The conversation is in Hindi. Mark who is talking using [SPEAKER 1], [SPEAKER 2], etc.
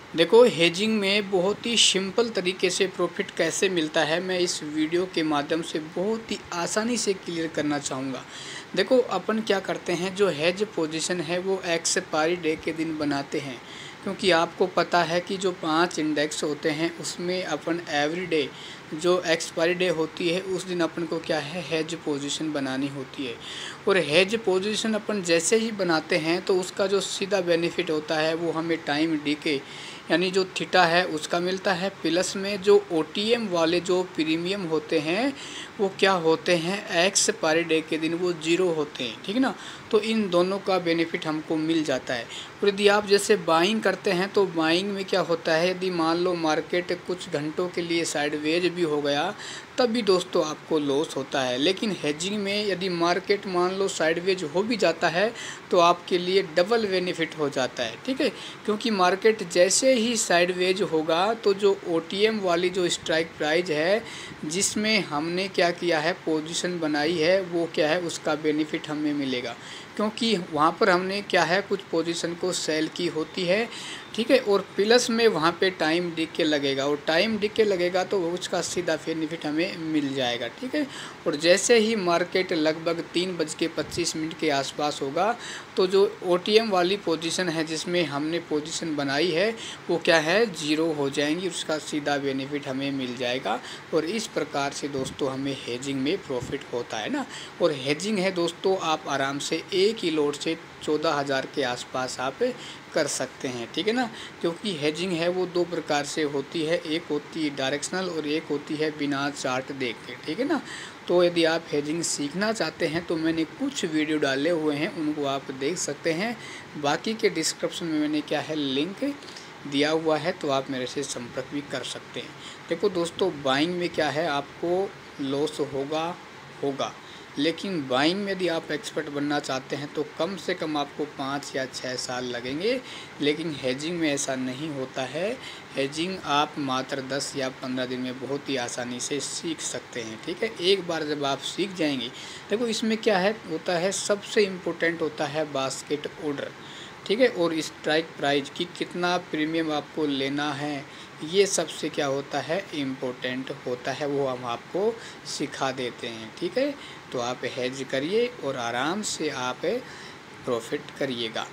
[SPEAKER 1] देखो, हेजिंग में बहुत ही सिंपल तरीके से प्रॉफिट कैसे मिलता है, मैं इस वीडियो के माध्यम से बहुत ही आसानी से क्लियर करना चाहूँगा। देखो, अपन क्या करते हैं, जो हेज पोजीशन है वो एक्सपायरी डे के दिन बनाते हैं, क्योंकि आपको पता है कि जो 5 इंडेक्स होते हैं उसमें अपन एवरी डे जो एक्सपायरी डे होती है उस दिन अपन को क्या है, हेज पोजीशन बनानी होती है। और हेज पोजीशन अपन जैसे ही बनाते हैं तो उसका जो सीधा बेनिफिट होता है वो हमें टाइम डी के यानी जो थीटा है उसका मिलता है, प्लस में जो ओटीएम वाले जो प्रीमियम होते हैं वो क्या होते हैं, एक्सपायरी डे के दिन वो जीरो होते हैं, ठीक है ना। तो इन दोनों का बेनिफिट हमको मिल जाता है। और यदि आप जैसे बाइंग करते हैं तो बाइंग में क्या होता है, यदि मान लो मार्केट कुछ घंटों के लिए साइडवेज भी हो गया तब भी दोस्तों आपको लॉस होता है। लेकिन हेजिंग में यदि मार्केट मान लो साइडवेज हो भी जाता है तो आपके लिए डबल बेनिफिट हो जाता है, ठीक है। क्योंकि मार्केट जैसे ही साइडवेज होगा तो जो ओटीएम वाली जो स्ट्राइक प्राइस है जिसमें हमने क्या किया है, पोजीशन बनाई है, वो क्या है, उसका बेनिफिट हमें मिलेगा, क्योंकि वहाँ पर हमने क्या है, कुछ पोजीशन को सेल की होती है, ठीक है। और प्लस में वहाँ पे टाइम डिके लगेगा, और टाइम डिके लगेगा तो उसका सीधा बेनिफिट हमें मिल जाएगा, ठीक है। और जैसे ही मार्केट लगभग 3:25 के आसपास होगा तो जो ओटीएम वाली पोजीशन है जिसमें हमने पोजीशन बनाई है वो क्या है, जीरो हो जाएंगी, उसका सीधा बेनिफिट हमें मिल जाएगा। और इस प्रकार से दोस्तों हमें हेजिंग में प्रॉफिट होता है ना। और हेजिंग है दोस्तों, आप आराम से एक ही लोड से 14,000 के आसपास आप कर सकते हैं, ठीक है ना। क्योंकि हेजिंग है वो दो प्रकार से होती है, एक होती है डायरेक्शनल और एक होती है बिना चार्ट देख के, ठीक है ना। तो यदि आप हेजिंग सीखना चाहते हैं तो मैंने कुछ वीडियो डाले हुए हैं, उनको आप देख सकते हैं। बाकी के डिस्क्रिप्शन में मैंने क्या है, लिंक दिया हुआ है, तो आप मेरे से संपर्क भी कर सकते हैं। देखो दोस्तों, बाइंग में क्या है, आपको लॉस होगा, लेकिन बाइंग में यदि आप एक्सपर्ट बनना चाहते हैं तो कम से कम आपको 5 या 6 साल लगेंगे। लेकिन हेजिंग में ऐसा नहीं होता है, हेजिंग आप मात्र 10 या 15 दिन में बहुत ही आसानी से सीख सकते हैं, ठीक है। एक बार जब आप सीख जाएंगे, देखो इसमें क्या है होता है, सबसे इम्पोर्टेंट होता है बास्केट ऑर्डर, ठीक है। और स्ट्राइक प्राइस की कितना प्रीमियम आपको लेना है, ये सबसे क्या होता है, इम्पोर्टेंट होता है, वो हम आपको सिखा देते हैं, ठीक है। तो आप हेज करिए और आराम से आप प्रॉफिट करिएगा।